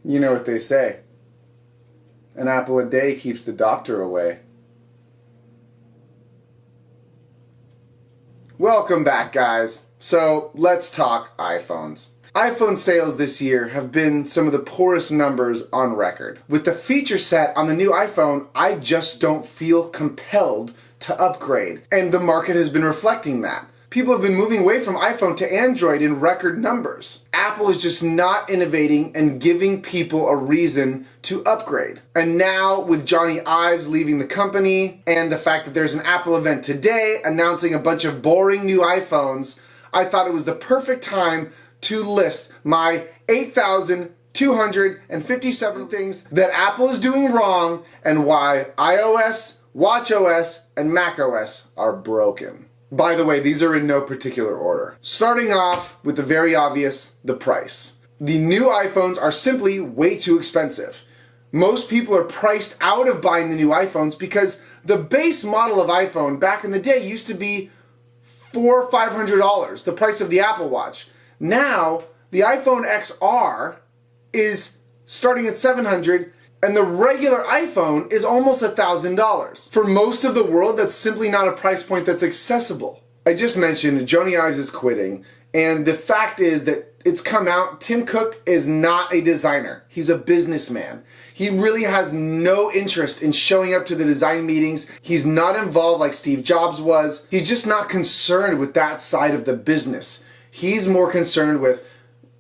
You know what they say. An apple a day keeps the doctor away. Welcome back, guys. So let's talk iPhones. iPhone sales this year have been some of the poorest numbers on record. With the feature set on the new iPhone, I just don't feel compelled to upgrade. And the market has been reflecting that. People have been moving away from iPhone to Android in record numbers. Apple is just not innovating and giving people a reason to upgrade. And now, with Johnny Ives leaving the company, and the fact that there's an Apple event today announcing a bunch of boring new iPhones, I thought it was the perfect time to list my 8,257 things that Apple is doing wrong and why iOS, watchOS, and macOS are broken. By the way, these are in no particular order. Starting off with the very obvious, the price. The new iPhones are simply way too expensive. Most people are priced out of buying the new iPhones because the base model of iPhone back in the day used to be $400 or $500, the price of the Apple Watch. Now, the iPhone XR is starting at $700, and the regular iPhone is almost $1,000. For most of the world, that's simply not a price point that's accessible. I just mentioned Johnny Ives is quitting, and the fact is that it's come out, Tim Cook is not a designer. He's a businessman. He really has no interest in showing up to the design meetings. He's not involved like Steve Jobs was. He's just not concerned with that side of the business. He's more concerned with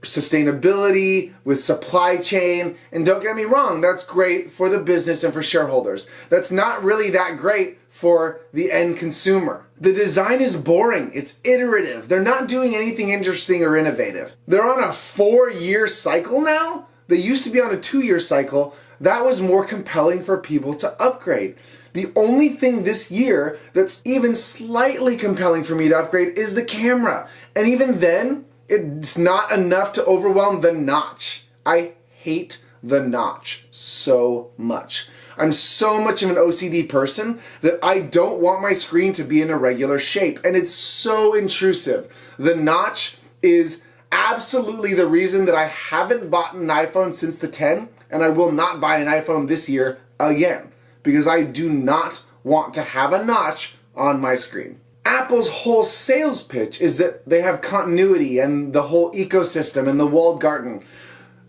sustainability, with supply chain, and don't get me wrong, that's great for the business and for shareholders. That's not really that great for the end consumer. The design is boring, it's iterative. They're not doing anything interesting or innovative. They're on a 4-year cycle now. They used to be on a 2-year cycle. That was more compelling for people to upgrade. The only thing this year that's even slightly compelling for me to upgrade is the camera. And even then, it's not enough to overwhelm the notch. I hate the notch so much. I'm so much of an OCD person that I don't want my screen to be in a regular shape, and it's so intrusive. The notch is absolutely the reason that I haven't bought an iPhone since the 10, and I will not buy an iPhone this year again, because I do not want to have a notch on my screen. Apple's whole sales pitch is that they have continuity and the whole ecosystem and the walled garden.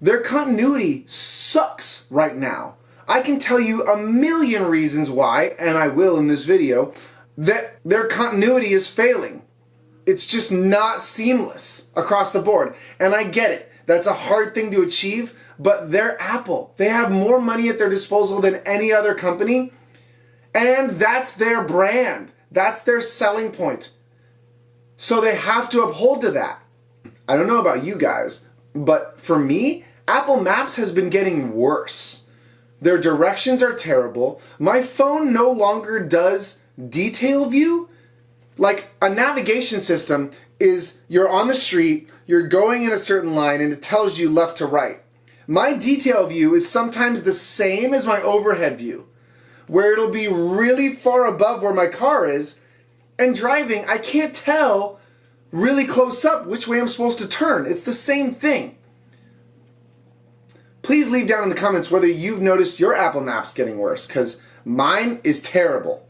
Their continuity sucks right now. I can tell you a million reasons why, and I will in this video, that their continuity is failing. It's just not seamless across the board. And I get it. That's a hard thing to achieve, but they're Apple. They have more money at their disposal than any other company, and that's their brand. That's their selling point. So they have to uphold to that. I don't know about you guys, but for me, Apple Maps has been getting worse. Their directions are terrible. My phone no longer does detail view. Like a navigation system is you're on the street, you're going in a certain line, and it tells you left to right. My detail view is sometimes the same as my overhead view, where it'll be really far above where my car is, and driving, I can't tell really close up which way I'm supposed to turn. It's the same thing. Please leave down in the comments whether you've noticed your Apple Maps getting worse, because mine is terrible.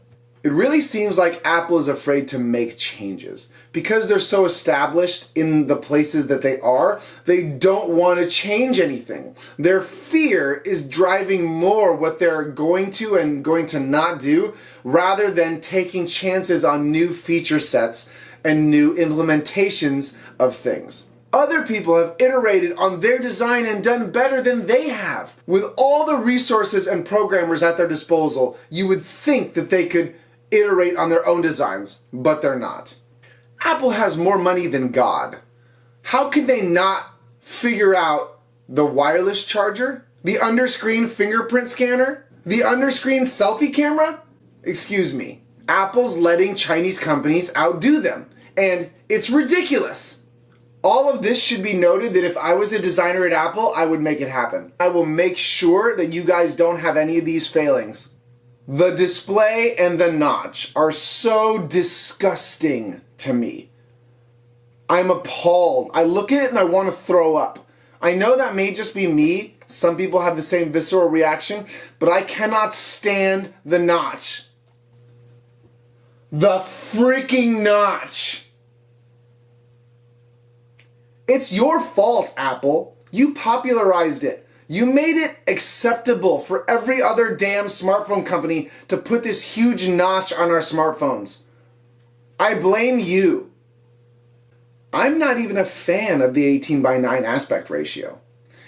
It really seems like Apple is afraid to make changes. Because they're so established in the places that they are, they don't want to change anything. Their fear is driving more what they're going to and going to not do, rather than taking chances on new feature sets and new implementations of things. Other people have iterated on their design and done better than they have. With all the resources and programmers at their disposal, you would think that they could iterate on their own designs, but they're not. Apple has more money than God. How can they not figure out the wireless charger, the underscreen fingerprint scanner, the underscreen selfie camera? Excuse me. Apple's letting Chinese companies outdo them, and it's ridiculous. All of this should be noted that if I was a designer at Apple, I would make it happen. I will make sure that you guys don't have any of these failings. The display and the notch are so disgusting to me. I'm appalled. I look at it and I want to throw up. I know that may just be me. Some people have the same visceral reaction, but I cannot stand the notch. The freaking notch. It's your fault, Apple. You popularized it. You made it acceptable for every other damn smartphone company to put this huge notch on our smartphones. I blame you. I'm not even a fan of the 18:9 aspect ratio.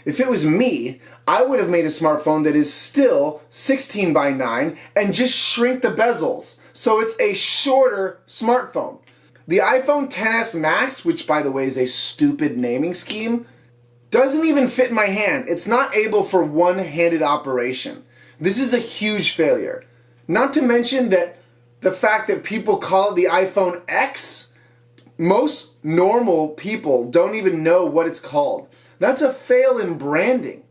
If it was me, I would have made a smartphone that is still 16:9 and just shrink the bezels, so it's a shorter smartphone. The iPhone XS Max, which by the way is a stupid naming scheme, doesn't even fit in my hand. It's not able for one-handed operation. This is a huge failure. Not to mention that the fact that people call it the iPhone X, most normal people don't even know what it's called. That's a fail in branding.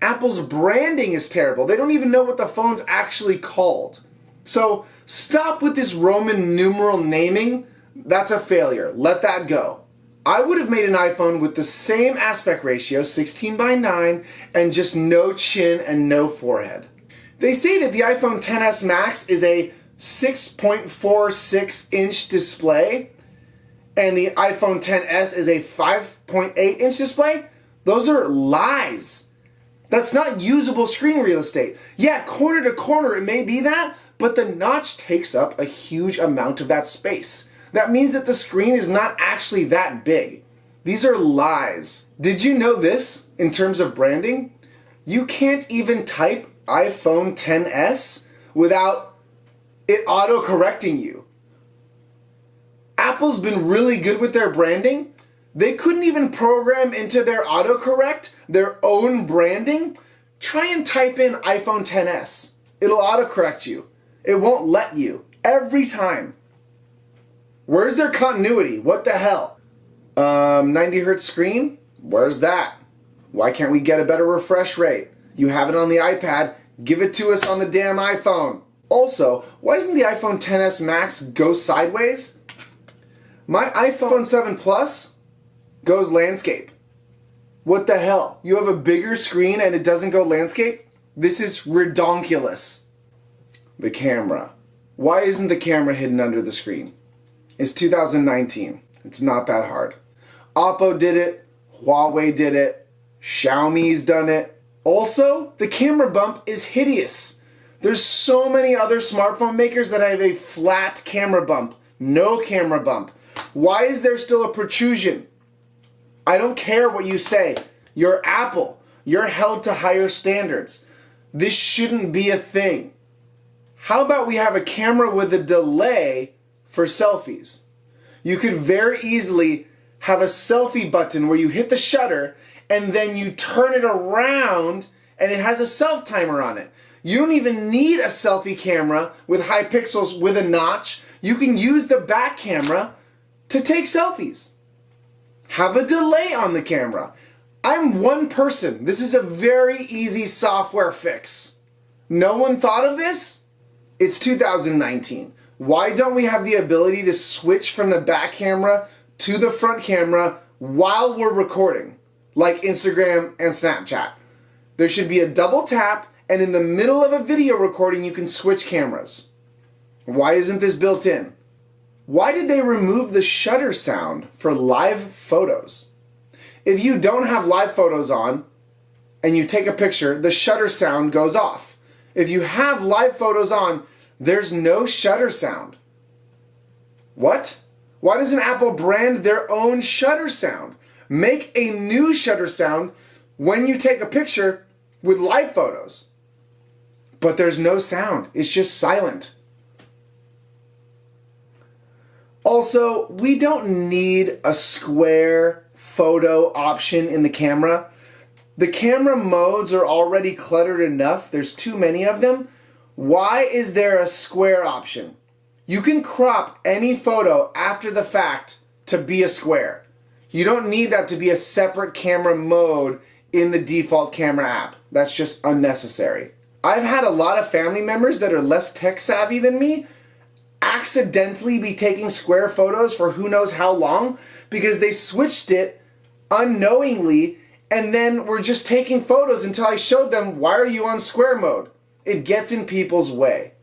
Apple's branding is terrible. They don't even know what the phone's actually called. So stop with this Roman numeral naming. That's a failure. Let that go. I would have made an iPhone with the same aspect ratio, 16:9, and just no chin and no forehead. They say that the iPhone XS Max is a 6.46-inch display, and the iPhone XS is a 5.8-inch display. Those are lies. That's not usable screen real estate. Yeah, corner to corner it may be that, but the notch takes up a huge amount of that space. That means that the screen is not actually that big. These are lies. Did you know this in terms of branding? You can't even type iPhone XS without it auto-correcting you. Apple's been really good with their branding. They couldn't even program into their autocorrect their own branding. Try and type in iPhone XS. It'll autocorrect you. It won't let you. Every time. Where's their continuity? What the hell? 90 hertz screen? Where's that? Why can't we get a better refresh rate? You have it on the iPad. Give it to us on the damn iPhone. Also, why doesn't the iPhone XS Max go sideways? My iPhone 7 Plus goes landscape. What the hell? You have a bigger screen and it doesn't go landscape? This is redonkulous. The camera. Why isn't the camera hidden under the screen? It's 2019. It's not that hard. Oppo did it. Huawei did it. Xiaomi's done it. Also, the camera bump is hideous. There's so many other smartphone makers that have a flat camera bump. No camera bump. Why is there still a protrusion? I don't care what you say. You're Apple. You're held to higher standards. This shouldn't be a thing. How about we have a camera with a delay for selfies? You could very easily have a selfie button where you hit the shutter and then you turn it around and it has a self timer on it. You don't even need a selfie camera with high pixels with a notch. You can use the back camera to take selfies. Have a delay on the camera. I'm one person. This is a very easy software fix. No one thought of this? It's 2019. Why don't we have the ability to switch from the back camera to the front camera while we're recording, like Instagram and Snapchat? There should be a double tap, and in the middle of a video recording, you can switch cameras. Why isn't this built in? Why did they remove the shutter sound for live photos? If you don't have live photos on and you take a picture, the shutter sound goes off. If you have live photos on, there's no shutter sound. What? Why doesn't Apple brand their own shutter sound? Make a new shutter sound when you take a picture with live photos. But there's no sound. It's just silent. Also, we don't need a square photo option in the camera. The camera modes are already cluttered enough. There's too many of them. Why is there a square option? You can crop any photo after the fact to be a square. You don't need that to be a separate camera mode in the default camera app. That's just unnecessary. I've had a lot of family members that are less tech savvy than me accidentally be taking square photos for who knows how long because they switched it unknowingly and then were just taking photos until I showed them, why are you on square mode? It gets in people's way.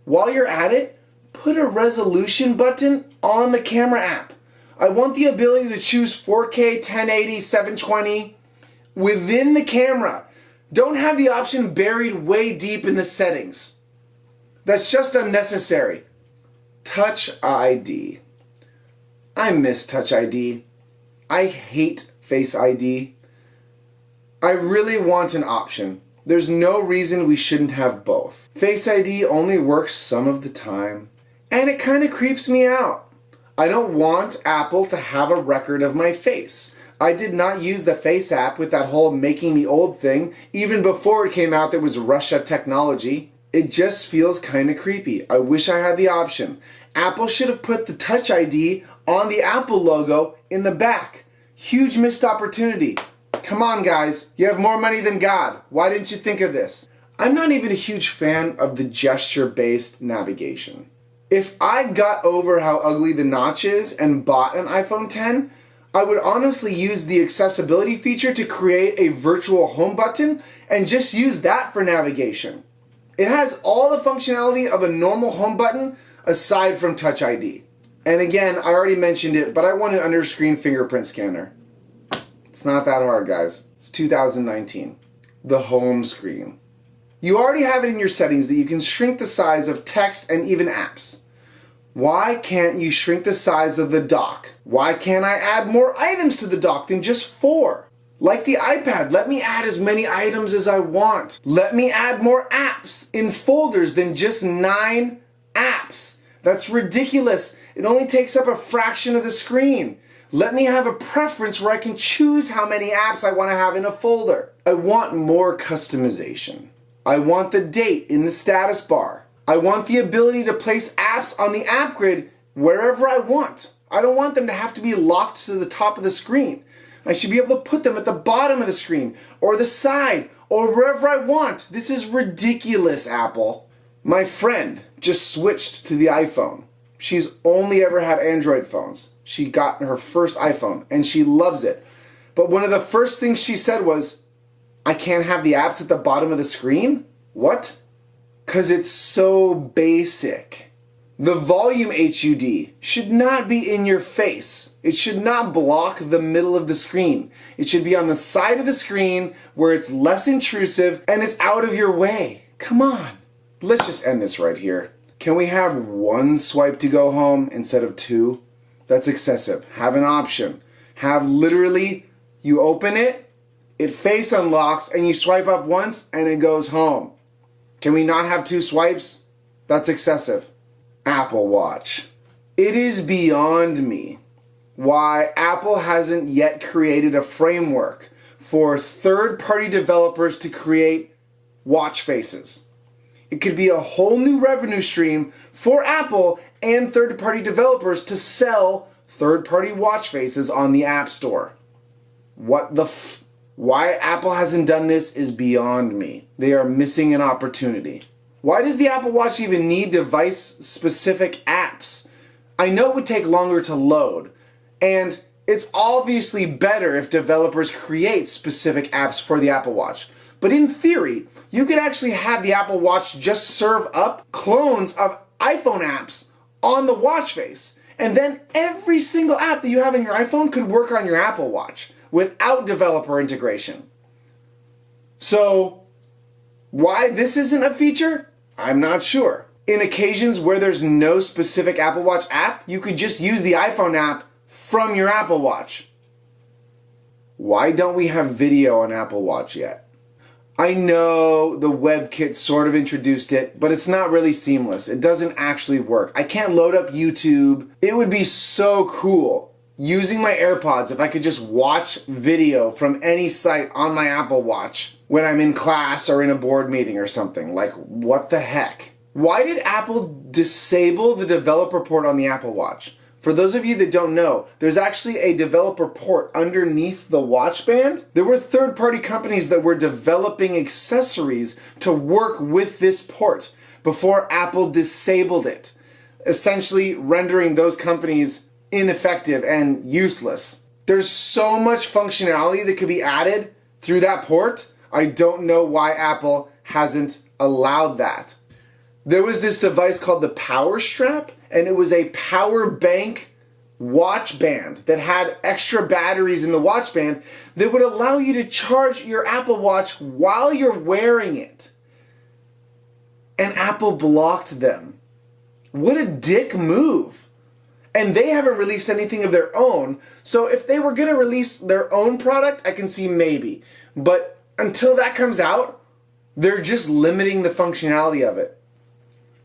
While you're at it, put a resolution button on the camera app. I want the ability to choose 4K, 1080, 720 within the camera. Don't have the option buried way deep in the settings. That's just unnecessary. Touch ID. I miss Touch ID. I hate Face ID. I really want an option. There's no reason we shouldn't have both. Face ID only works some of the time, and it kind of creeps me out. I don't want Apple to have a record of my face. I did not use the Face app with that whole making me old thing, even before it came out that was Russia technology. It just feels kind of creepy. I wish I had the option. Apple should have put the Touch ID on the Apple logo in the back. Huge missed opportunity. Come on, guys. You have more money than God. Why didn't you think of this? I'm not even a huge fan of the gesture-based navigation. If I got over how ugly the notch is and bought an iPhone X, I would honestly use the accessibility feature to create a virtual home button and just use that for navigation. It has all the functionality of a normal home button aside from Touch ID. And again, I already mentioned it, but I want an under-screen fingerprint scanner. It's not that hard, guys. It's 2019. The home screen. You already have it in your settings that you can shrink the size of text and even apps. Why can't you shrink the size of the dock? Why can't I add more items to the dock than just 4? Like the iPad, let me add as many items as I want. Let me add more apps in folders than just 9 apps. That's ridiculous. It only takes up a fraction of the screen. Let me have a preference where I can choose how many apps I want to have in a folder. I want more customization. I want the date in the status bar. I want the ability to place apps on the app grid wherever I want. I don't want them to have to be locked to the top of the screen. I should be able to put them at the bottom of the screen or the side or wherever I want. This is ridiculous, Apple. My friend just switched to the iPhone. She's only ever had Android phones. She got her first iPhone and she loves it. But one of the first things she said was, I can't have the apps at the bottom of the screen? What? 'Cause it's so basic. The volume HUD should not be in your face. It should not block the middle of the screen. It should be on the side of the screen where it's less intrusive and it's out of your way. Come on. Let's just end this right here. Can we have 1 swipe to go home instead of 2? That's excessive. Have an option. Have literally, you open it, it face unlocks, and you swipe up once and it goes home. Can we not have 2 swipes? That's excessive. Apple Watch. It is beyond me why Apple hasn't yet created a framework for third-party developers to create watch faces. It could be a whole new revenue stream for Apple and third-party developers to sell third-party watch faces on the App Store. Why Apple hasn't done this is beyond me. They are missing an opportunity. Why does the Apple Watch even need device-specific apps? I know it would take longer to load, and it's obviously better if developers create specific apps for the Apple Watch. But in theory, you could actually have the Apple Watch just serve up clones of iPhone apps on the watch face. And then every single app that you have in your iPhone could work on your Apple Watch without developer integration. So, why this isn't a feature? I'm not sure. In occasions where there's no specific Apple Watch app, you could just use the iPhone app from your Apple Watch. Why don't we have video on Apple Watch yet? I know the WebKit sort of introduced it, but it's not really seamless. It doesn't actually work. I can't load up YouTube. It would be so cool using my AirPods if I could just watch video from any site on my Apple Watch when I'm in class or in a board meeting or something. Like, what the heck? Why did Apple disable the developer port on the Apple Watch? For those of you that don't know, there's actually a developer port underneath the watch band. There were third-party companies that were developing accessories to work with this port before Apple disabled it, essentially rendering those companies ineffective and useless. There's so much functionality that could be added through that port. I don't know why Apple hasn't allowed that. There was this device called the Power Strap, and it was a power bank watch band that had extra batteries in the watch band that would allow you to charge your Apple Watch while you're wearing it. And Apple blocked them. What a dick move. And they haven't released anything of their own, so if they were going to release their own product, I can see maybe. But until that comes out, they're just limiting the functionality of it.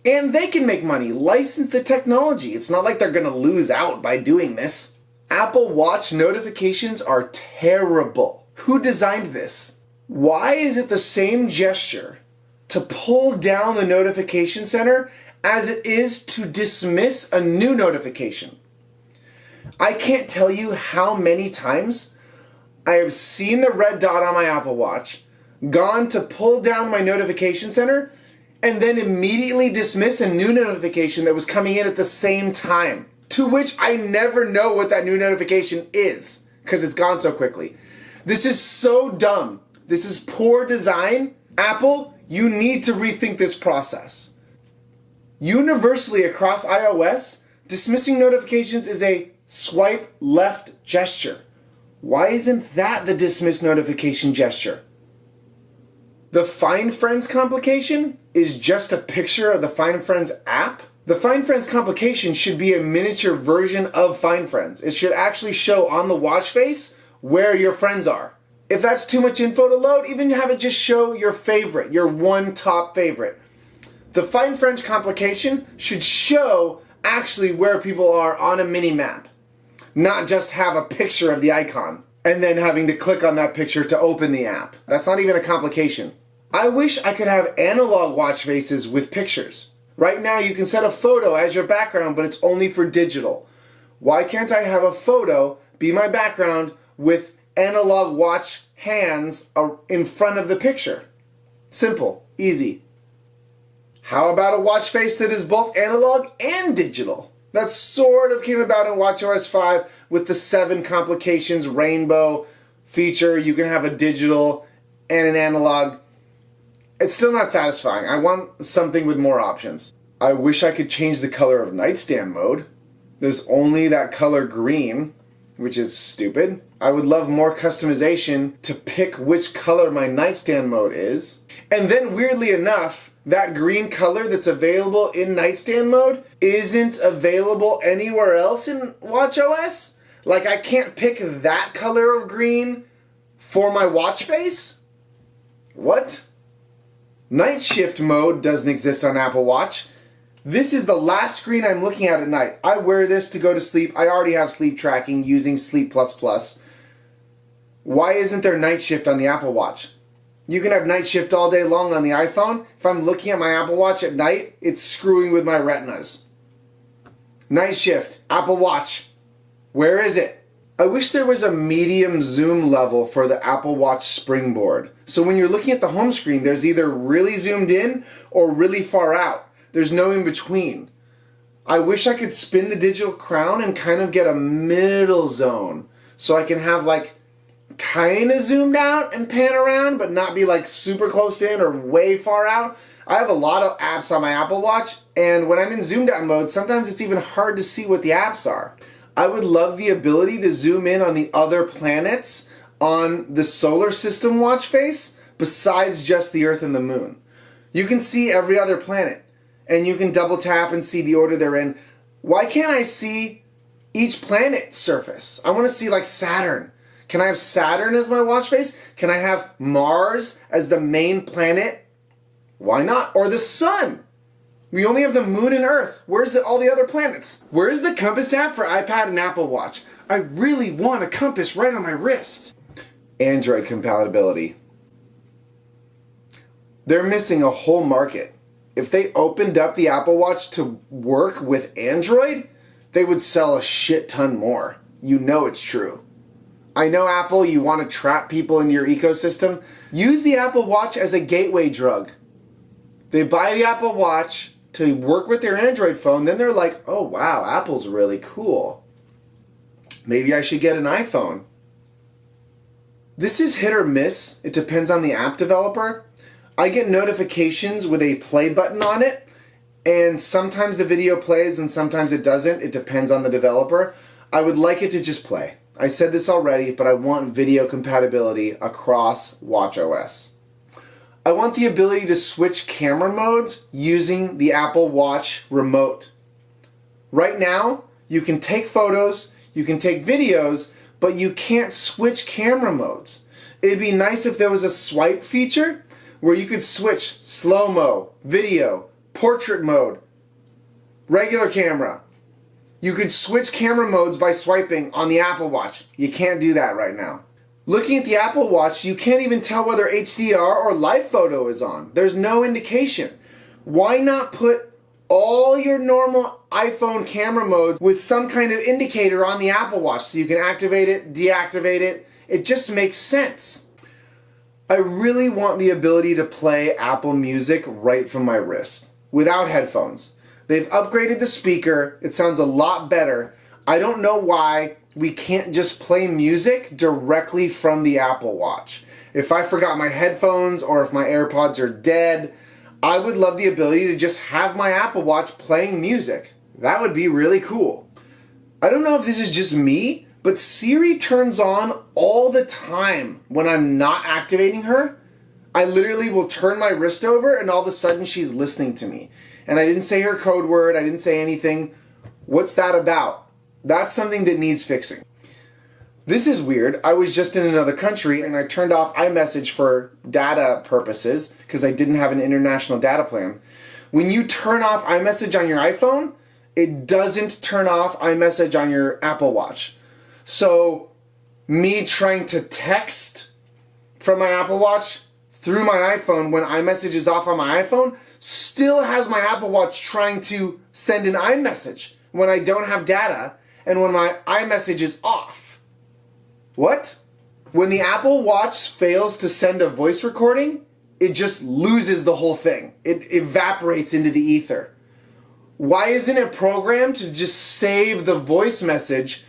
And they can make money, license the technology. It's not like they're going to lose out by doing this. Apple Watch notifications are terrible. Who designed this? Why is it the same gesture to pull down the notification center as it is to dismiss a new notification? I can't tell you how many times I have seen the red dot on my Apple Watch, gone to pull down my notification center, and then immediately dismiss a new notification that was coming in at the same time, to which I never know what that new notification is because it's gone so quickly. This is so dumb. This is poor design. Apple, you need to rethink this process. Universally across iOS, dismissing notifications is a swipe left gesture. Why isn't that the dismiss notification gesture? The Find Friends complication is just a picture of the Find Friends app. The Find Friends complication should be a miniature version of Find Friends. It should actually show on the watch face where your friends are. If that's too much info to load, even have it just show your favorite, your one top favorite. The Find Friends complication should show actually where people are on a mini map, not just have a picture of the icon and then having to click on that picture to open the app. That's not even a complication. I wish I could have analog watch faces with pictures. Right now you can set a photo as your background, but it's only for digital. Why can't I have a photo be my background with analog watch hands in front of the picture? Simple, easy. How about a watch face that is both analog and digital? That sort of came about in watchOS 5 with the 7 complications rainbow feature. You can have a digital and an analog. It's still not satisfying. I want something with more options. I wish I could change the color of nightstand mode. There's only that color green, which is stupid. I would love more customization to pick which color my nightstand mode is. And then weirdly enough, that green color that's available in nightstand mode isn't available anywhere else in watchOS. Like I can't pick that color of green for my watch face? What? Night shift mode doesn't exist on Apple Watch. This is the last screen I'm looking at night. I wear this to go to sleep. I already have sleep tracking using Sleep++. Why isn't there night shift on the Apple Watch? You can have night shift all day long on the iPhone. If I'm looking at my Apple Watch at night, it's screwing with my retinas. Night shift, Apple Watch. Where is it? I wish there was a medium zoom level for the Apple Watch Springboard. So when you're looking at the home screen, there's either really zoomed in or really far out. There's no in between. I wish I could spin the digital crown and kind of get a middle zone. So I can have like kind of zoomed out and pan around, but not be like super close in or way far out. I have a lot of apps on my Apple Watch, and when I'm in zoomed out mode, sometimes it's even hard to see what the apps are. I would love the ability to zoom in on the other planets on the solar system watch face besides just the Earth and the Moon. You can see every other planet, and you can double tap and see the order they're in. Why can't I see each planet's surface? I want to see like Saturn. Can I have Saturn as my watch face? Can I have Mars as the main planet? Why not? Or the Sun? We only have the Moon and Earth. Where's all the other planets? Where's the compass app for iPad and Apple Watch? I really want a compass right on my wrist. Android compatibility. They're missing a whole market. If they opened up the Apple Watch to work with Android, they would sell a shit ton more. You know it's true. I know Apple, you want to trap people in your ecosystem. Use the Apple Watch as a gateway drug. They buy the Apple Watch to work with their Android phone, then they're like, oh wow, Apple's really cool. Maybe I should get an iPhone. This is hit or miss. It depends on the app developer. I get notifications with a play button on it, and sometimes the video plays and sometimes it doesn't. It depends on the developer. I would like it to just play. I said this already, but I want video compatibility across watchOS. I want the ability to switch camera modes using the Apple Watch remote. Right now, you can take photos, you can take videos, but you can't switch camera modes. It'd be nice if there was a swipe feature where you could switch slow-mo, video, portrait mode, regular camera. You could switch camera modes by swiping on the Apple Watch. You can't do that right now. Looking at the Apple Watch, you can't even tell whether HDR or live photo is on. There's no indication. Why not put all your normal iPhone camera modes with some kind of indicator on the Apple Watch so you can activate it, deactivate it? It just makes sense. I really want the ability to play Apple Music right from my wrist, without headphones. They've upgraded the speaker. It sounds a lot better. I don't know why we can't just play music directly from the Apple Watch. If I forgot my headphones or if my AirPods are dead, I would love the ability to just have my Apple Watch playing music. That would be really cool. I don't know if this is just me, but Siri turns on all the time when I'm not activating her. I literally will turn my wrist over and all of a sudden she's listening to me. And I didn't say her code word, I didn't say anything. What's that about? That's something that needs fixing. This is weird. I was just in another country and I turned off iMessage for data purposes because I didn't have an international data plan. When you turn off iMessage on your iPhone, it doesn't turn off iMessage on your Apple Watch. So me trying to text from my Apple Watch through my iPhone when iMessage is off on my iPhone still has my Apple Watch trying to send an iMessage when I don't have data and when my iMessage is off. What? When the Apple Watch fails to send a voice recording, it just loses the whole thing. It evaporates into the ether. Why isn't it programmed to just save the voice message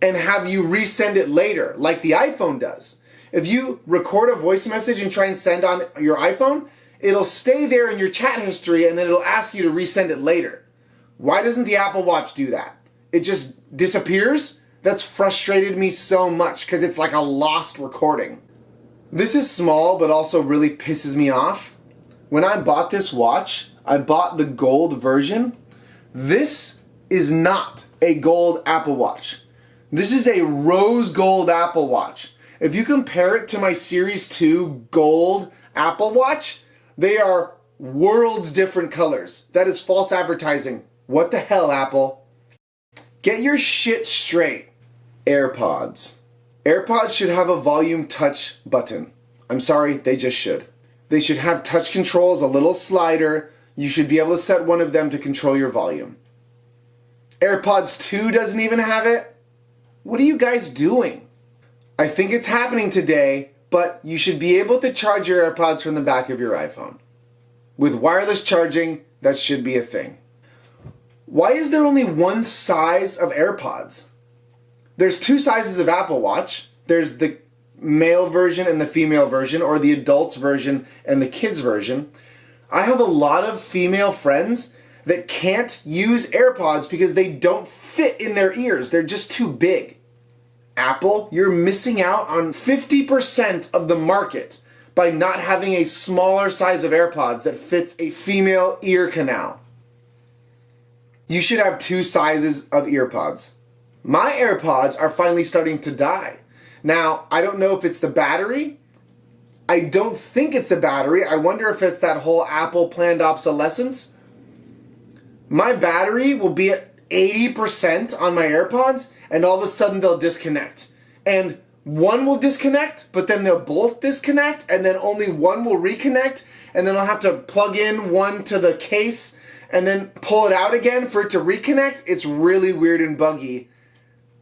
and have you resend it later, like the iPhone does? If you record a voice message and try and send on your iPhone, it'll stay there in your chat history and then it'll ask you to resend it later. Why doesn't the Apple Watch do that? It just disappears? That's frustrated me so much because it's like a lost recording. This is small but also really pisses me off. When I bought this watch, I bought the gold version. This is not a gold Apple Watch. This is a rose gold Apple Watch. If you compare it to my Series 2 gold Apple Watch, they are worlds different colors. That is false advertising. What the hell, Apple? Get your shit straight. AirPods. AirPods should have a volume touch button. I'm sorry, they just should. They should have touch controls, a little slider. You should be able to set one of them to control your volume. AirPods 2 doesn't even have it. What are you guys doing? I think it's happening today, but you should be able to charge your AirPods from the back of your iPhone. With wireless charging, that should be a thing. Why is there only one size of AirPods? There's two sizes of Apple Watch. There's the male version and the female version, or the adults version and the kids version. I have a lot of female friends that can't use AirPods because they don't fit in their ears. They're just too big. Apple, you're missing out on 50% of the market by not having a smaller size of AirPods that fits a female ear canal. You should have two sizes of earpods. My AirPods are finally starting to die. Now, I don't know if it's the battery. I don't think it's the battery. I wonder if it's that whole Apple planned obsolescence. My battery will be at 80% on my AirPods, and all of a sudden they'll disconnect. And one will disconnect, but then they'll both disconnect, and then only one will reconnect, and then I'll have to plug in one to the case and then pull it out again for it to reconnect. It's really weird and buggy.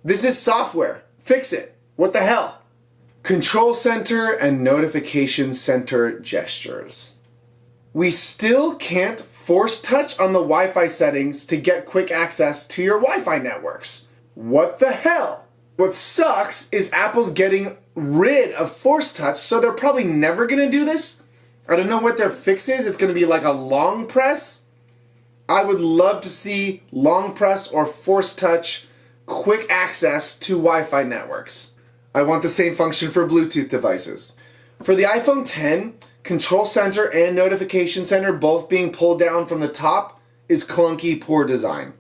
This is software. Fix it. What the hell? Control center and notification center gestures. We still can't force touch on the Wi-Fi settings to get quick access to your Wi-Fi networks. What the hell? What sucks is Apple's getting rid of Force Touch, so they're probably never going to do this. I don't know what their fix is. It's going to be like a long press. I would love to see long press or Force Touch quick access to Wi-Fi networks. I want the same function for Bluetooth devices. For the iPhone X, Control Center and Notification Center both being pulled down from the top is clunky, poor design.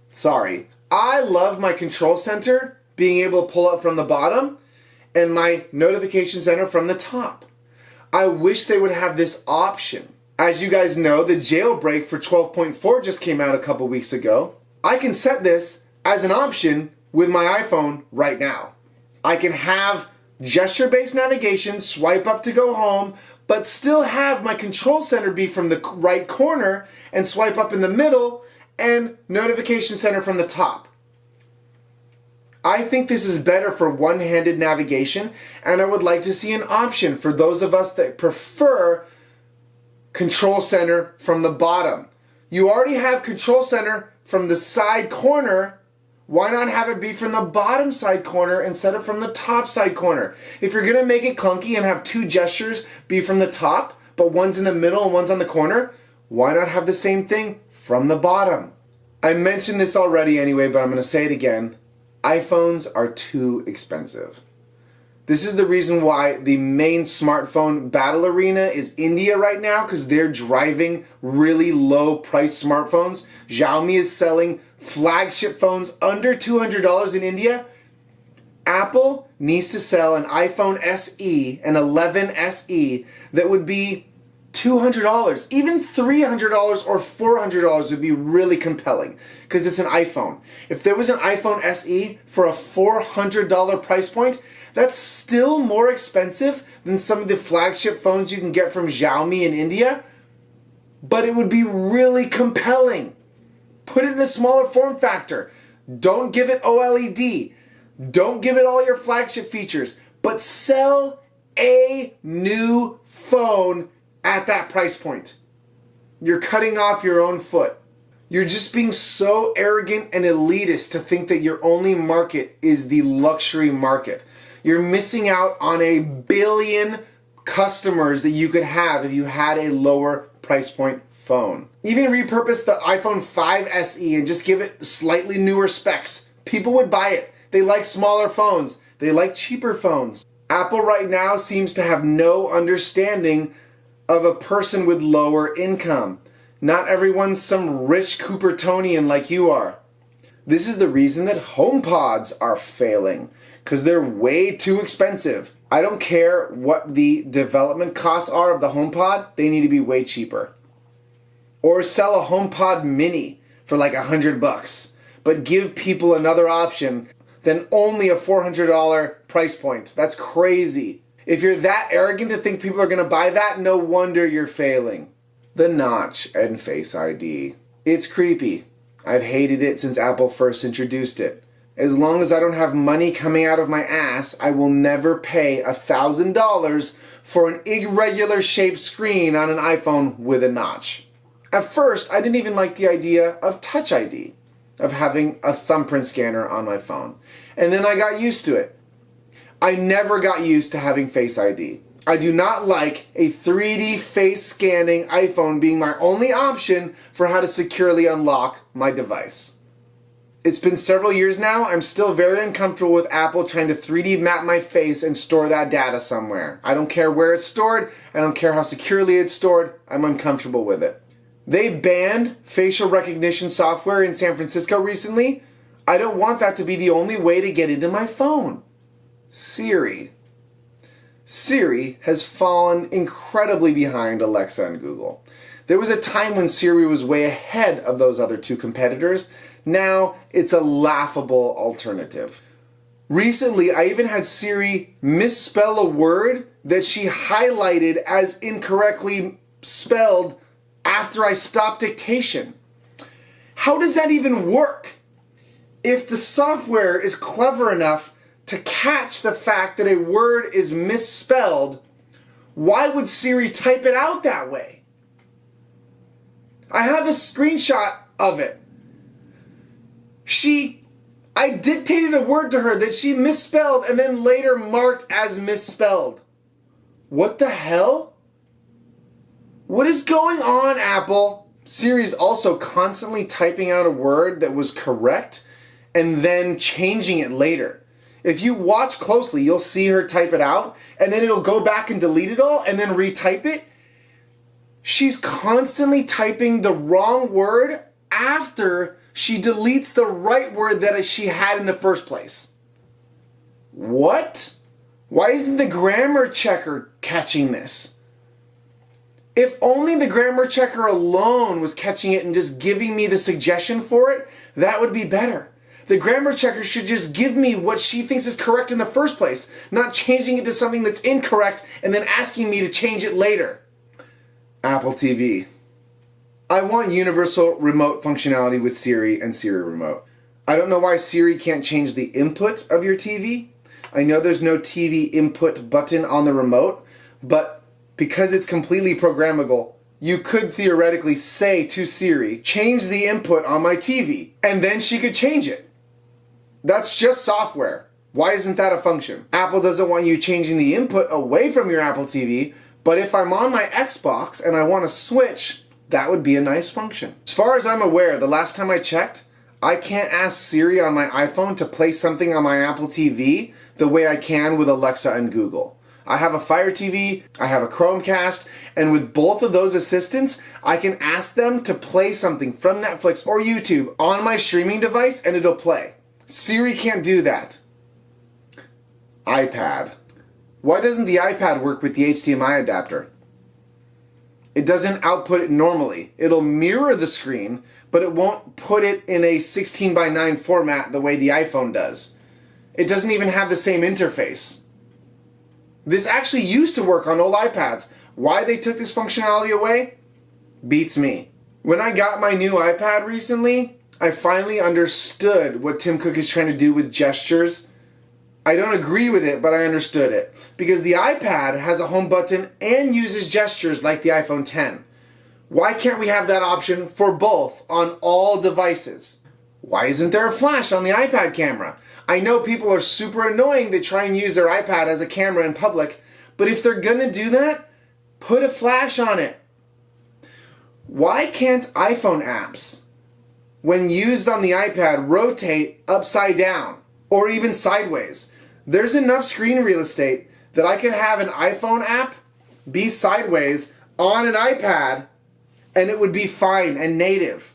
Sorry. I love my Control Center being able to pull up from the bottom and my Notification Center from the top. I wish they would have this option. As you guys know, the jailbreak for 12.4 just came out a couple weeks ago. I can set this as an option with my iPhone right now. I can have gesture-based navigation, swipe up to go home, but still have my Control Center be from the right corner and swipe up in the middle and Notification Center from the top. I think this is better for one-handed navigation, and I would like to see an option for those of us that prefer Control Center from the bottom. You already have Control Center from the side corner. Why not have it be from the bottom side corner instead of from the top side corner? If you're going to make it clunky and have two gestures be from the top, but one's in the middle and one's on the corner, why not have the same thing from the bottom? I mentioned this already anyway, but I'm going to say it again. iPhones are too expensive. This is the reason why the main smartphone battle arena is India right now, because they're driving really low price smartphones. Xiaomi is selling flagship phones under $200 in India. Apple needs to sell an iPhone SE, an 11 SE, that would be $200, even $300 or $400 would be really compelling because it's an iPhone. If there was an iPhone SE for a $400 price point, that's still more expensive than some of the flagship phones you can get from Xiaomi in India, but it would be really compelling. Put it in a smaller form factor. Don't give it OLED. Don't give it all your flagship features, but sell a new phone at that price point. You're cutting off your own foot. You're just being so arrogant and elitist to think that your only market is the luxury market. You're missing out on 1 billion customers that you could have if you had a lower price point phone. Even repurpose the iPhone 5 SE and just give it slightly newer specs. People would buy it. They like smaller phones. They like cheaper phones. Apple right now seems to have no understanding of a person with lower income. Not everyone's some rich Coopertonian like you are. This is the reason that HomePods are failing, because they're way too expensive. I don't care what the development costs are of the HomePod, they need to be way cheaper. Or sell a HomePod mini for like $100, but give people another option than only a $400 price point. That's crazy. If you're that arrogant to think people are going to buy that, no wonder you're failing. The notch and Face ID. It's creepy. I've hated it since Apple first introduced it. As long as I don't have money coming out of my ass, I will never pay $1,000 for an irregular shaped screen on an iPhone with a notch. At first, I didn't even like the idea of Touch ID, of having a thumbprint scanner on my phone. And then I got used to it. I never got used to having Face ID. I do not like a 3D face scanning iPhone being my only option for how to securely unlock my device. It's been several years now. I'm still very uncomfortable with Apple trying to 3D map my face and store that data somewhere. I don't care where it's stored. I don't care how securely it's stored. I'm uncomfortable with it. They banned facial recognition software in San Francisco recently. I don't want that to be the only way to get into my phone. Siri. Siri has fallen incredibly behind Alexa and Google. There was a time when Siri was way ahead of those other two competitors. Now it's a laughable alternative. Recently, I even had Siri misspell a word that she highlighted as incorrectly spelled after I stopped dictation. How does that even work? If the software is clever enough to catch the fact that a word is misspelled, why would Siri type it out that way? I have a screenshot of it. She I dictated a word to her that she misspelled and then later marked as misspelled. What the hell? What is going on, Apple? Siri's also constantly typing out a word that was correct and then changing it later. If you watch closely, you'll see her type it out and then it'll go back and delete it all and then retype it. She's constantly typing the wrong word after she deletes the right word that she had in the first place. What? Why isn't the grammar checker catching this? If only the grammar checker alone was catching it and just giving me the suggestion for it, that would be better. The grammar checker should just give me what she thinks is correct in the first place, not changing it to something that's incorrect and then asking me to change it later. Apple TV. I want universal remote functionality with Siri and Siri Remote. I don't know why Siri can't change the input of your TV. I know there's no TV input button on the remote, but because it's completely programmable, you could theoretically say to Siri, change the input on my TV, and then she could change it. That's just software. Why isn't that a function? Apple doesn't want you changing the input away from your Apple TV, but if I'm on my Xbox and I want to switch, that would be a nice function. As far as I'm aware, the last time I checked, I can't ask Siri on my iPhone to play something on my Apple TV the way I can with Alexa and Google. I have a Fire TV, I have a Chromecast, and with both of those assistants, I can ask them to play something from Netflix or YouTube on my streaming device and it'll play. Siri can't do that. iPad. Why doesn't the iPad work with the HDMI adapter? It doesn't output it normally. It'll mirror the screen, but it won't put it in a 16:9 format the way the iPhone does. It doesn't even have the same interface. This actually used to work on old iPads. Why they took this functionality away beats me. When I got my new iPad recently, I finally understood what Tim Cook is trying to do with gestures. I don't agree with it, but I understood it. Because the iPad has a home button and uses gestures like the iPhone X. Why can't we have that option for both on all devices? Why isn't there a flash on the iPad camera? I know people are super annoying that try and use their iPad as a camera in public, but if they're gonna do that, put a flash on it. Why can't iPhone apps, when used on the iPad, rotate upside down or even sideways? There's enough screen real estate that I could have an iPhone app be sideways on an iPad and it would be fine and native.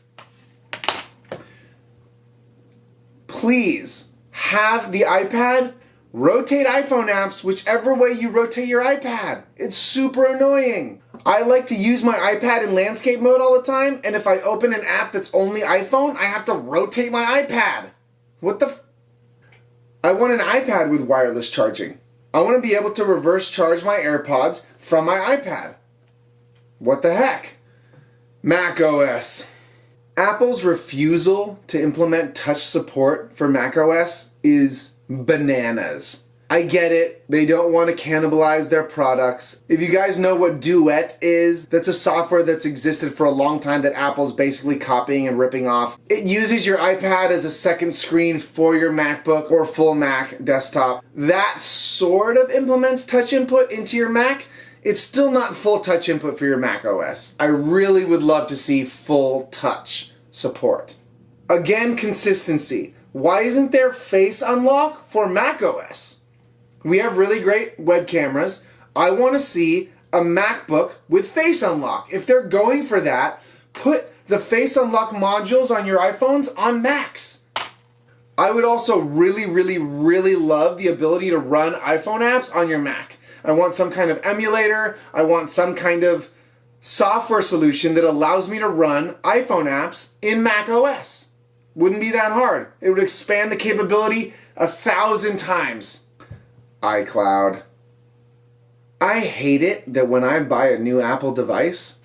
Please have the iPad rotate iPhone apps whichever way you rotate your iPad. It's super annoying. I like to use my iPad in landscape mode all the time, and if I open an app that's only iPhone, I have to rotate my iPad. What the I want an iPad with wireless charging. I want to be able to reverse charge my AirPods from my iPad. What the heck? Mac OS. Apple's refusal to implement touch support for Mac OS is bananas. I get it. They don't want to cannibalize their products. If you guys know what Duet is, that's a software that's existed for a long time that Apple's basically copying and ripping off. It uses your iPad as a second screen for your MacBook or full Mac desktop. That sort of implements touch input into your Mac. It's still not full touch input for your Mac OS. I really would love to see full touch support. Again, consistency. Why isn't there face unlock for Mac OS? We have really great web cameras. I want to see a MacBook with face unlock. If they're going for that, put the face unlock modules on your iPhones on Macs. I would also really love the ability to run iPhone apps on your Mac. I want some kind of emulator. I want some kind of software solution that allows me to run iPhone apps in Mac OS. Wouldn't be that hard. It would expand the capability 1,000 times. iCloud. I hate it that when I buy a new Apple device,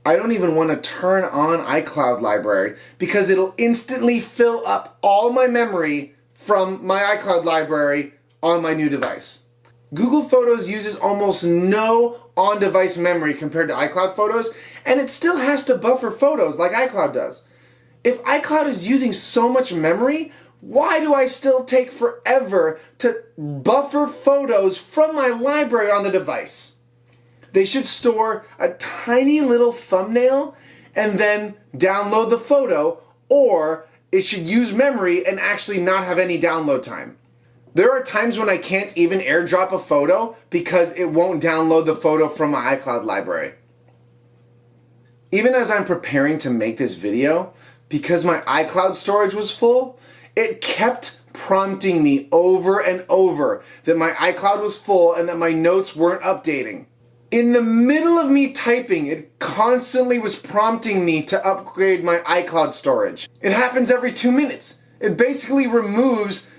I don't even want to turn on iCloud library because it'll instantly fill up all my memory from my iCloud library on my new device. Google Photos uses almost no on-device memory compared to iCloud Photos, and it still has to buffer photos like iCloud does. If iCloud is using so much memory, Why do I still take forever to buffer photos from my library on the device? They should store a tiny little thumbnail and then download the photo, or it should use memory and actually not have any download time. There are times when I can't even airdrop a photo because it won't download the photo from my iCloud library. Even as I'm preparing to make this video, because my iCloud storage was full, it kept prompting me over and over that my iCloud was full and that my notes weren't updating. In the middle of me typing, it constantly was prompting me to upgrade my iCloud storage. It happens every 2 minutes. It basically removes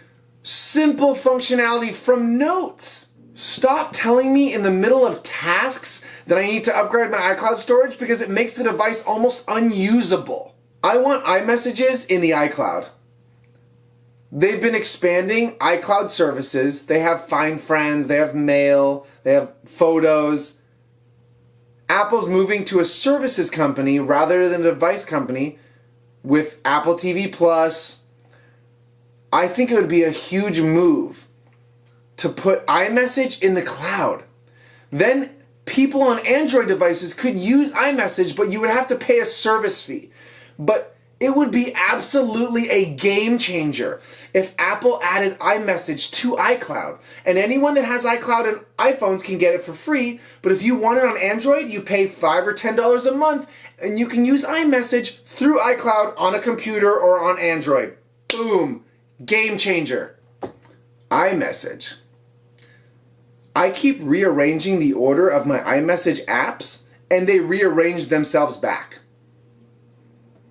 simple functionality from notes. Stop telling me in the middle of tasks that I need to upgrade my iCloud storage because it makes the device almost unusable. I want iMessages in the iCloud. They've been expanding iCloud services. They have Find Friends, they have Mail, they have Photos. Apple's moving to a services company rather than a device company with Apple TV Plus. I think it would be a huge move to put iMessage in the cloud. Then people on Android devices could use iMessage, but you would have to pay a service fee. But it would be absolutely a game changer if Apple added iMessage to iCloud. And anyone that has iCloud and iPhones can get it for free, but if you want it on Android, you pay $5 or $10 a month, and you can use iMessage through iCloud on a computer or on Android. Boom. Game changer. iMessage. I keep rearranging the order of my iMessage apps, and they rearrange themselves back.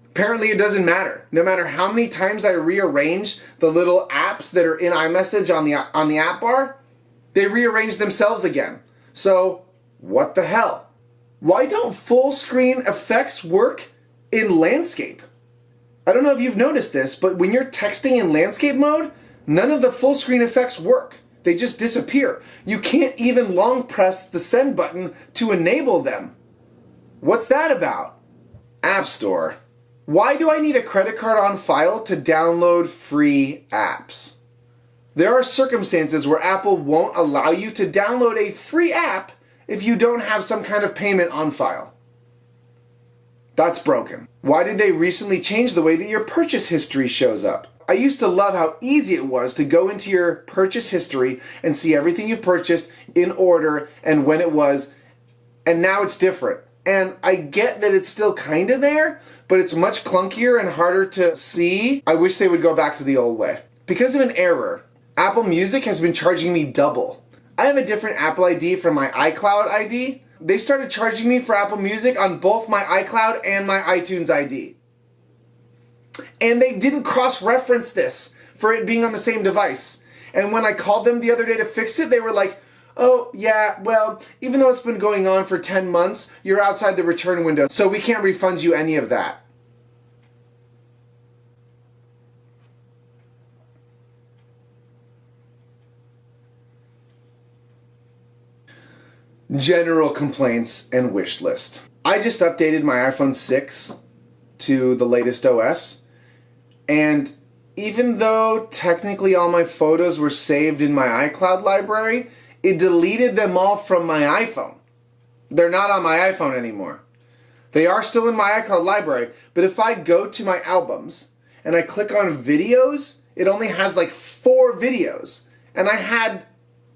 Apparently it doesn't matter. No matter how many times I rearrange the little apps that are in iMessage on the app bar, they rearrange themselves again. So, what the hell? Why don't full screen effects work in landscape? I don't know if you've noticed this, but when you're texting in landscape mode, none of the full screen effects work. They just disappear. You can't even long press the send button to enable them. What's that about? App Store. Why do I need a credit card on file to download free apps? There are circumstances where Apple won't allow you to download a free app if you don't have some kind of payment on file. That's broken. Why did they recently change the way that your purchase history shows up? I used to love how easy it was to go into your purchase history and see everything you've purchased in order and when it was, and now it's different. And I get that it's still kind of there, but it's much clunkier and harder to see. I wish they would go back to the old way. Because of an error, Apple Music has been charging me double. I have a different Apple ID from my iCloud ID. They started charging me for Apple Music on both my iCloud and my iTunes ID. And they didn't cross-reference this for it being on the same device. And when I called them the other day to fix it, they were like, oh, yeah, well, even though it's been going on for 10 months, you're outside the return window, so we can't refund you any of that. General complaints and wish list. I just updated my iPhone 6 to the latest OS, and even though technically all my photos were saved in my iCloud library, it deleted them all from my iPhone. They're not on my iPhone anymore. They are still in my iCloud library, but if I go to my albums and I click on videos, it only has like 4 videos. And I had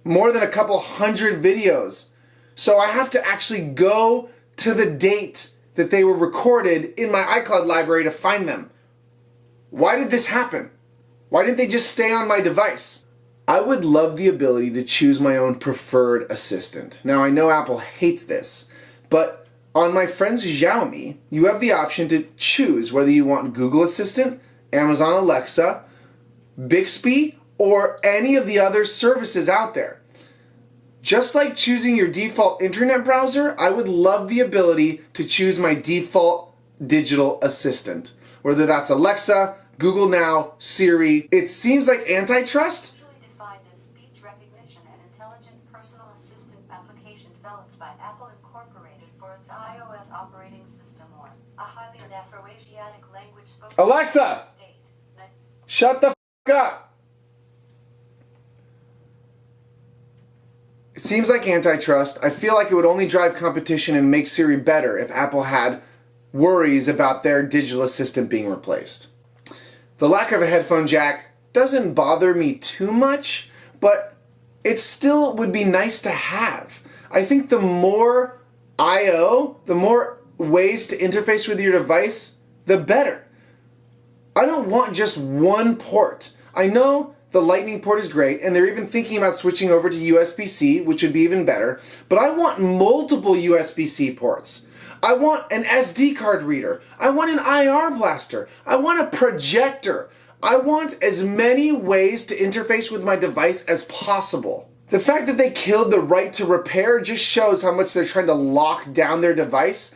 more than a couple hundred videos. So I have to actually go to the date that they were recorded in my iCloud library to find them. Why did this happen? Why didn't they just stay on my device? I would love the ability to choose my own preferred assistant. Now I know Apple hates this, but on my friend's Xiaomi, you have the option to choose whether you want Google Assistant, Amazon Alexa, Bixby, or any of the other services out there. Just like choosing your default internet browser, I would love the ability to choose my default digital assistant. Whether that's Alexa, Google Now, Siri. It seems like antitrust. Usually defined as speech recognition and intelligent personal assistant application developed by Apple Incorporated for its iOS operating system, or a highly Afro-Asiatic language spoken Alexa! Shut the up. It seems like antitrust. I feel like it would only drive competition and make Siri better if Apple had worries about their digital assistant being replaced. The lack of a headphone jack doesn't bother me too much, but it still would be nice to have. I think the more I/O, the more ways to interface with your device, the better. I don't want just one port. I know the Lightning port is great, and they're even thinking about switching over to USB-C, which would be even better, but I want multiple USB-C ports. I want an SD card reader. I want an IR blaster. I want a projector. I want as many ways to interface with my device as possible. The fact that they killed the right to repair just shows how much they're trying to lock down their device.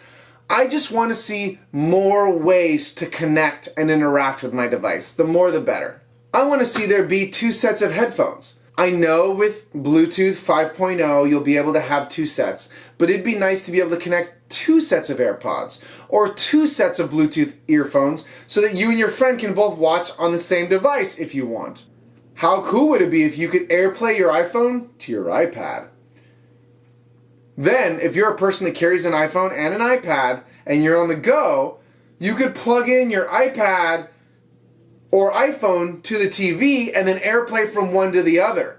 I just want to see more ways to connect and interact with my device. The more the better. I want to see there be 2 sets of headphones. I know with Bluetooth 5.0 you'll be able to have 2 sets, but it'd be nice to be able to connect 2 sets of AirPods or 2 sets of Bluetooth earphones so that you and your friend can both watch on the same device if you want. How cool would it be if you could AirPlay your iPhone to your iPad? Then, if you're a person that carries an iPhone and an iPad and you're on the go, you could plug in your iPad or iPhone to the TV and then AirPlay from one to the other.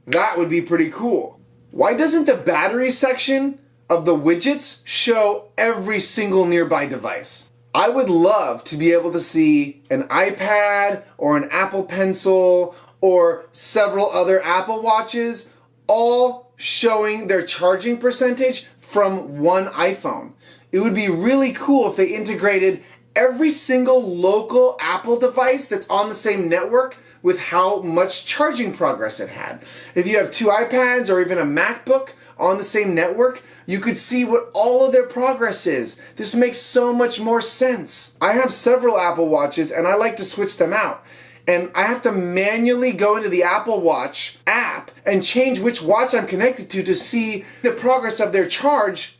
That would be pretty cool. Why doesn't the battery section of the widgets show every single nearby device? I would love to be able to see an iPad or an Apple Pencil or several other Apple Watches all showing their charging percentage from one iPhone. It would be really cool if they integrated every single local Apple device that's on the same network with how much charging progress it had. If you have 2 iPads or even a MacBook on the same network, you could see what all of their progress is. This makes so much more sense. I have several Apple Watches and I like to switch them out. And I have to manually go into the Apple Watch app and change which watch I'm connected to see the progress of their charge.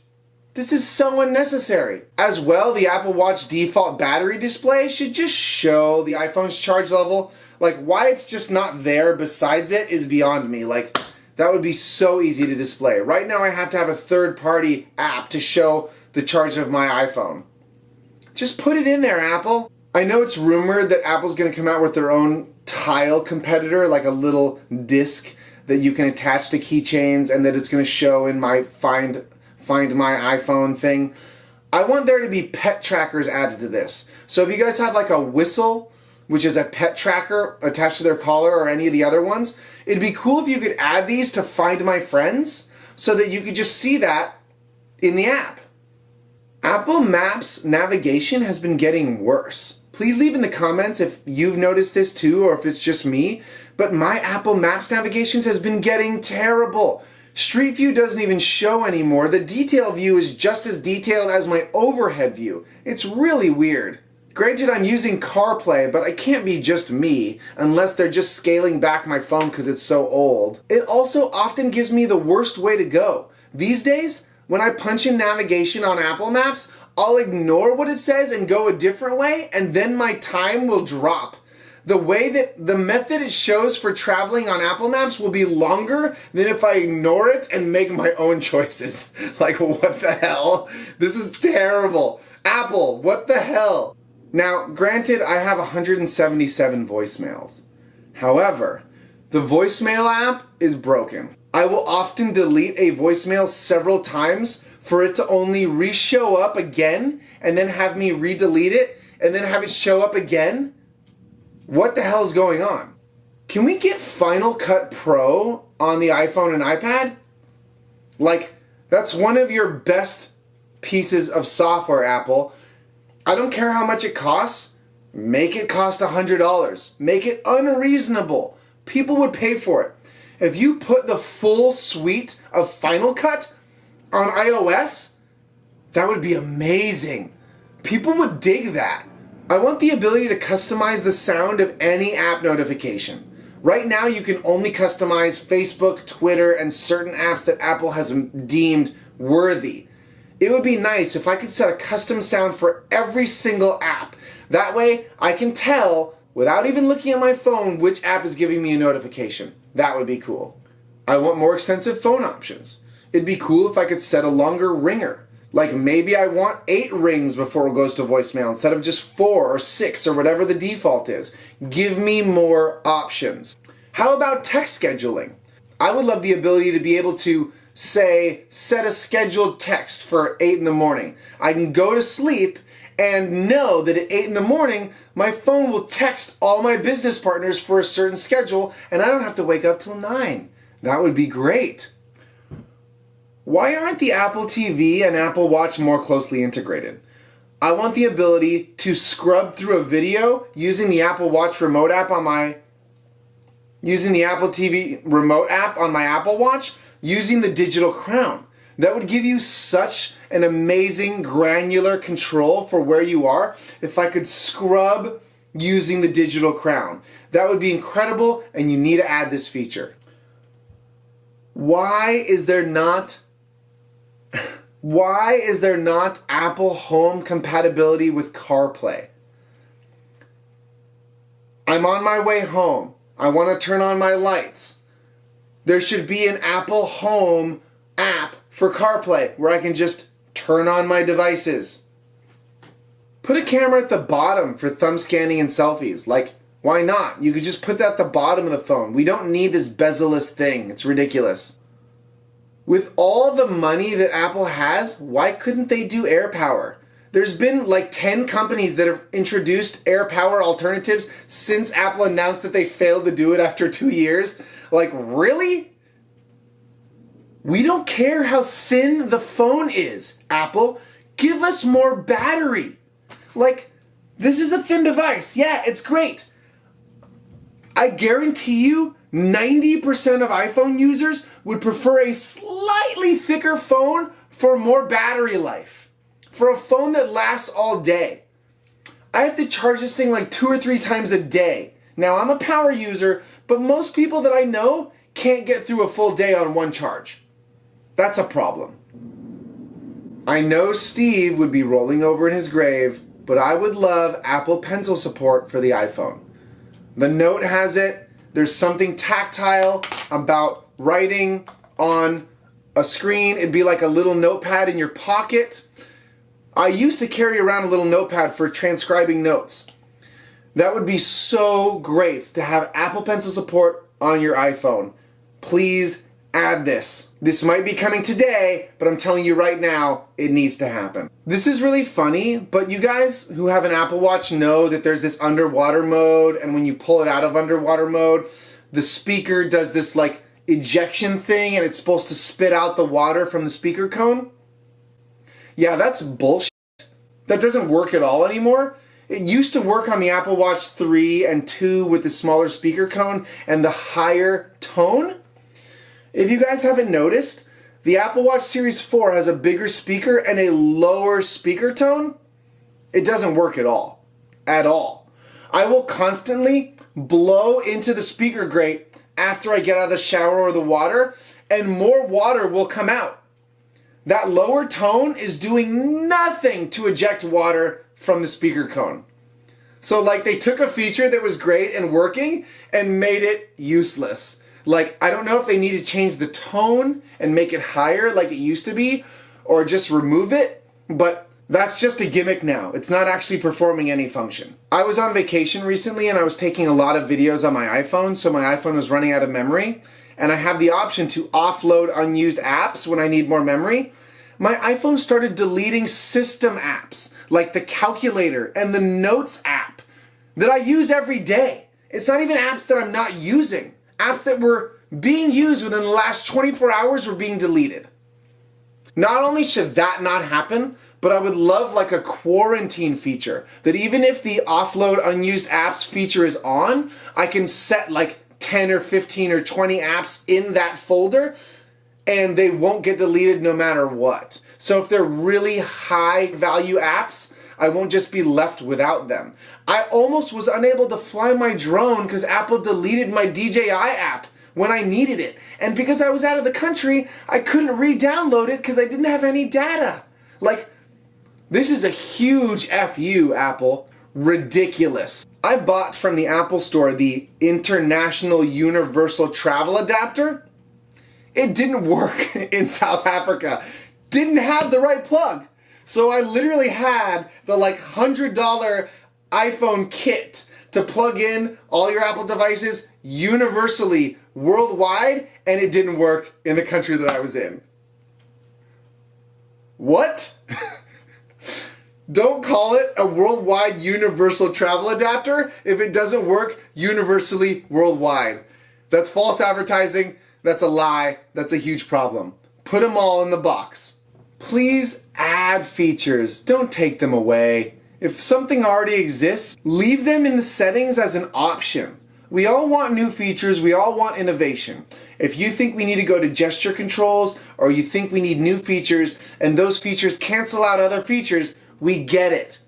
This is so unnecessary. As well, the Apple Watch default battery display should just show the iPhone's charge level. Like, why it's just not there besides it is beyond me. Like, that would be so easy to display. Right now I have to have a third-party app to show the charge of my iPhone. Just put it in there, Apple. I know it's rumored that Apple's going to come out with their own tile competitor, like a little disc that you can attach to keychains and that it's going to show in my Find My iPhone thing. I want there to be pet trackers added to this. So if you guys have like a Whistle, which is a pet tracker attached to their collar or any of the other ones, it'd be cool if you could add these to Find My Friends so that you could just see that in the app. Apple Maps navigation has been getting worse. Please leave in the comments if you've noticed this too or if it's just me, but my Apple Maps navigations has been getting terrible. Street View doesn't even show anymore. The detail view is just as detailed as my overhead view. It's really weird. Granted, I'm using CarPlay, but it can't be just me, unless they're just scaling back my phone because it's so old. It also often gives me the worst way to go. These days, when I punch in navigation on Apple Maps, I'll ignore what it says and go a different way, and then my time will drop. The method it shows for traveling on Apple Maps will be longer than if I ignore it and make my own choices. Like, what the hell? This is terrible. Apple, what the hell? Now, granted, I have 177 voicemails. However, the voicemail app is broken. I will often delete a voicemail several times for it to only re-show up again and then have me re-delete it and then have it show up again. What the hell is going on? Can we get Final Cut Pro on the iPhone and iPad? Like, that's one of your best pieces of software, Apple. I don't care how much it costs. Make it cost $100. Make it unreasonable. People would pay for it. If you put the full suite of Final Cut on iOS, that would be amazing. People would dig that. I want the ability to customize the sound of any app notification. Right now you can only customize Facebook, Twitter, and certain apps that Apple has deemed worthy. It would be nice if I could set a custom sound for every single app. That way I can tell without even looking at my phone, which app is giving me a notification. That would be cool. I want more extensive phone options. It'd be cool if I could set a longer ringer. Like maybe I want 8 rings before it goes to voicemail instead of just 4 or 6 or whatever the default is. Give me more options. How about text scheduling? I would love the ability to be able to say, set a scheduled text for 8 in the morning. I can go to sleep and know that at 8 in the morning, my phone will text all my business partners for a certain schedule and I don't have to wake up till 9. That would be great. Why aren't the Apple TV and Apple Watch more closely integrated? I want the ability to scrub through a video using the Apple Watch remote app on my using the Apple TV remote app on my Apple Watch using the digital crown. That would give you such an amazing granular control for where you are if I could scrub using the digital crown. That would be incredible and you need to add this feature. Why is there not Apple Home compatibility with CarPlay? I'm on my way home. I want to turn on my lights. There should be an Apple Home app for CarPlay where I can just turn on my devices. Put a camera at the bottom for thumb scanning and selfies. Like, why not? You could just put that at the bottom of the phone. We don't need this bezel-less thing. It's ridiculous. With all the money that Apple has, why couldn't they do AirPower? There's been like 10 companies that have introduced AirPower alternatives since Apple announced that they failed to do it after 2 years. Like, really? We don't care how thin the phone is, Apple. Give us more battery. Like, this is a thin device. Yeah, it's great. I guarantee you 90% of iPhone users would prefer a slightly thicker phone for more battery life. For a phone that lasts all day. I have to charge this thing like 2 or 3 times a day. Now, I'm a power user, but most people that I know can't get through a full day on one charge. That's a problem. I know Steve would be rolling over in his grave, but I would love Apple Pencil support for the iPhone. The Note has it. There's something tactile about writing on a screen. It'd be like a little notepad in your pocket. I used to carry around a little notepad for transcribing notes. That would be so great to have Apple Pencil support on your iPhone. Please add this. This might be coming today, but I'm telling you right now, it needs to happen. This is really funny, but you guys who have an Apple Watch know that there's this underwater mode, and when you pull it out of underwater mode, the speaker does this like ejection thing, and it's supposed to spit out the water from the speaker cone. Yeah, that's bullshit. That doesn't work at all anymore. It used to work on the Apple Watch 3 and 2 with the smaller speaker cone and the higher tone. If you guys haven't noticed, the Apple Watch Series 4 has a bigger speaker and a lower speaker tone. It doesn't work at all. At all. I will constantly blow into the speaker grate after I get out of the shower or the water, and more water will come out. That lower tone is doing nothing to eject water from the speaker cone. So like they took a feature that was great and working and made it useless. Like, I don't know if they need to change the tone and make it higher like it used to be, or just remove it, but that's just a gimmick now. It's not actually performing any function. I was on vacation recently and I was taking a lot of videos on my iPhone, so my iPhone was running out of memory, and I have the option to offload unused apps when I need more memory. My iPhone started deleting system apps, like the calculator and the notes app that I use every day. It's not even apps that I'm not using. Apps that were being used within the last 24 hours were being deleted. Not only should that not happen, but I would love like a quarantine feature that even if the offload unused apps feature is on, I can set like 10 or 15 or 20 apps in that folder and they won't get deleted no matter what. So if they're really high value apps, I won't just be left without them. I almost was unable to fly my drone because Apple deleted my DJI app when I needed it. And because I was out of the country, I couldn't re-download it because I didn't have any data. Like, this is a huge FU, Apple. ridiculous. I bought from the Apple Store the International Universal Travel Adapter. It didn't work in South Africa. Didn't have the right plug. So I literally had the like $100 iPhone kit to plug in all your Apple devices universally worldwide, and it didn't work in the country that I was in. What? Don't call it a worldwide universal travel adapter if it doesn't work universally worldwide. That's false advertising. That's a lie. That's a huge problem. Put them all in the box. Please add features. Don't take them away. If something already exists, leave them in the settings as an option. We all want new features. We all want innovation. If you think we need to go to gesture controls, or you think we need new features and those features cancel out other features, we get it.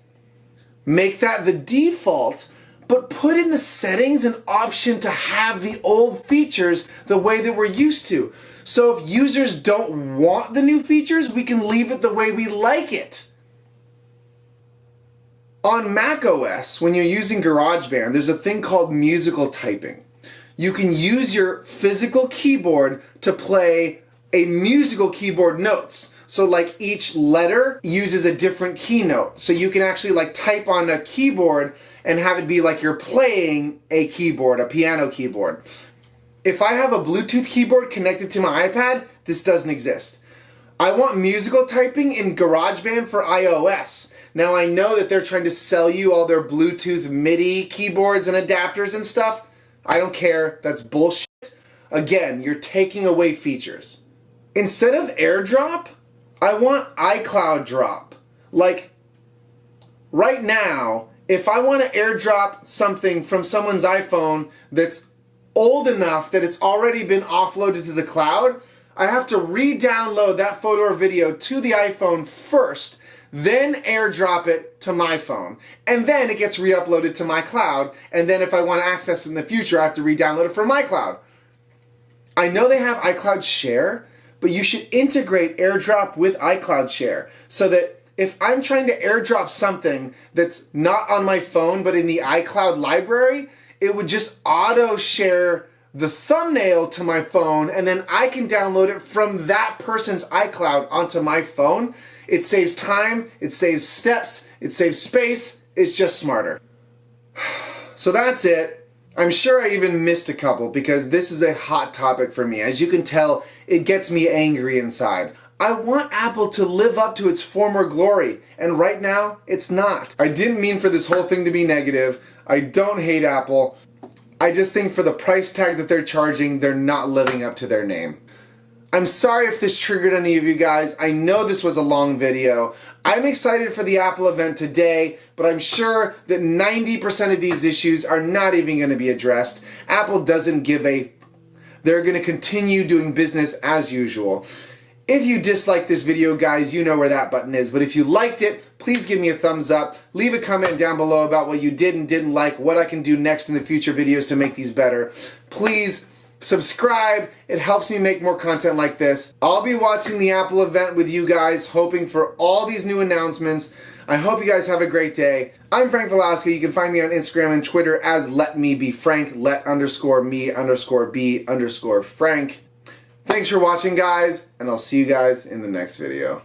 Make that the default, but put in the settings an option to have the old features the way that we're used to. So if users don't want the new features, we can leave it the way we like it. On macOS, when you're using GarageBand, there's a thing called musical typing. You can use your physical keyboard to play a musical keyboard notes. So like each letter uses a different key note. So you can actually like type on a keyboard and have it be like you're playing a keyboard, a piano keyboard. If I have a Bluetooth keyboard connected to my iPad, this doesn't exist. I want musical typing in GarageBand for iOS. Now I know that they're trying to sell you all their Bluetooth MIDI keyboards and adapters and stuff. I don't care, that's bullshit. Again, you're taking away features. Instead of AirDrop, I want iCloud Drop. Like, right now, if I want to AirDrop something from someone's iPhone that's old enough that it's already been offloaded to the cloud, I have to re-download that photo or video to the iPhone first, then AirDrop it to my phone, and then it gets re-uploaded to my cloud, and then if I want to access it in the future, I have to re-download it from my cloud. I know they have iCloud Share, but you should integrate AirDrop with iCloud Share so that if I'm trying to AirDrop something that's not on my phone but in the iCloud library, it would just auto-share the thumbnail to my phone, and then I can download it from that person's iCloud onto my phone. It saves time, it saves steps, it saves space, it's just smarter. So that's it. I'm sure I even missed a couple because this is a hot topic for me. As you can tell, it gets me angry inside. I want Apple to live up to its former glory, and right now, it's not. I didn't mean for this whole thing to be negative. I don't hate Apple. I just think for the price tag that they're charging, they're not living up to their name. I'm sorry if this triggered any of you guys. I know this was a long video. I'm excited for the Apple event today, but I'm sure that 90% of these issues are not even going to be addressed. Apple doesn't give a... They're going to continue doing business as usual. If you disliked this video, guys, you know where that button is. But if you liked it, please give me a thumbs up. Leave a comment down below about what you did and didn't like, what I can do next in the future videos to make these better. Please subscribe. It helps me make more content like this. I'll be watching the Apple event with you guys, hoping for all these new announcements. I hope you guys have a great day. I'm Frank Velasco. You can find me on Instagram and Twitter as LetMeBeFrank, let_me_be_Frank. Thanks for watching, guys, and I'll see you guys in the next video.